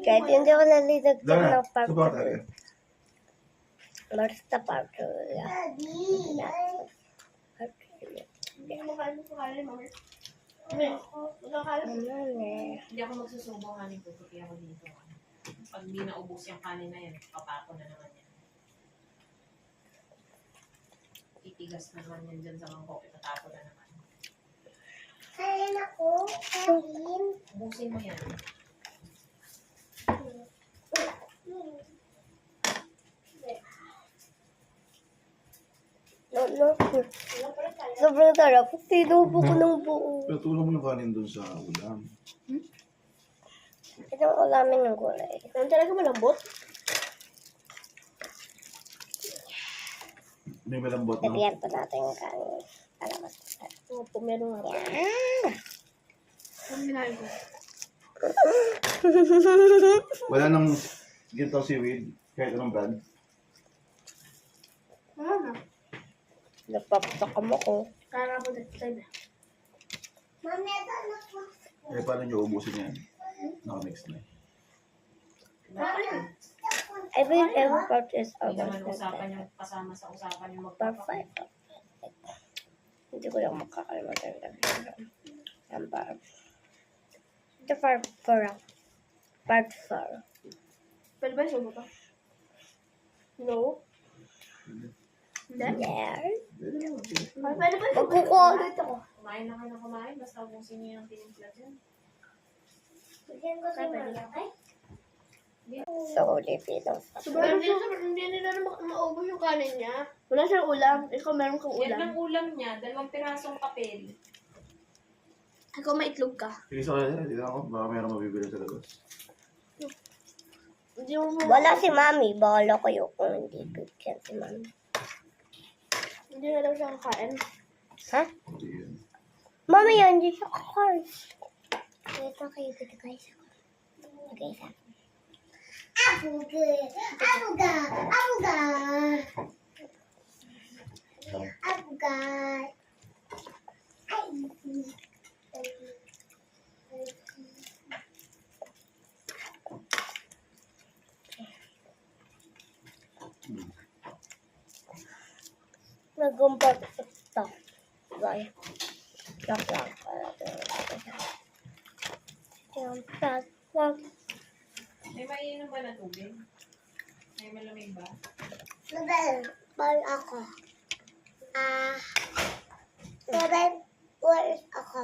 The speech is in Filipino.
Kahit hindi ako nalilagyan Dana, ng part support 2. tayo. Basta part 2 lang. Hindi mo kain mo kain, mami. Hindi ako magsusubo kanin ko. Puti ako dito. Pag di naubos yung kanin na yan, papako na naman yan. Titigas naman yan dyan sa mangkok. Itatapon na naman. Kain ako. Kain. Ubusin mo yan. No. Sobrang sarap. Sinubo ko ng buo. Pero tulong mo yung kanin dun sa ulam. Ito ang ulamin ng gulay. Ang talaga malambot. May malambot, no? Lagyan pa natin yung kanin. Para mas masarap. Opo, meron nga. Ang minahin ko. Wala nang ginto seaweed. Kahit anong brand. Wala na. Napapakam ako. Kaya ako nag-time. Mami, ito na po. Eh, paano nyo ubusin yan? Nakamix na. Every part is Hindi over. naman usapan yung kasama sa usapan yung Part magpapakita. 5. Hindi ko lang makakalimutan ang part. Ito part 4. Part 4. Pwede ba sumo to? No? Hindi? There. Pwede ba sumo? Magkukuha ulit ako. Kumain na kayo ng kumain. Basta ubusin niyo yung tinimpla dyan. Bigyan ko sa malaki. So, Filipino. Sobrang hindi nila na maubos yung kanin niya. Wala siyang ulam. Ikaw meron kang Yan ulam. ang ulam niya. 2 pirasong papel. Ikaw may itlog ka. Sige sa kanya, hindi na ako. Baka mayroong mabibili sa labas. Hindi mo Wala si Mami. Bahala kayo kung hindi bigyan si Mami. Hindi na daw siya kakain. Ha? Hindi yun. Mami yan, hindi siya kakain. Ito kayo dito guys. Okay, sa Abuga! Abuga! Abuga! Abuga! Ay! nag-umpot ito. Guys. Lock lang. Yung platform. May mainom ba na tubig? May malamig ba? Bal ako. Seven words ako.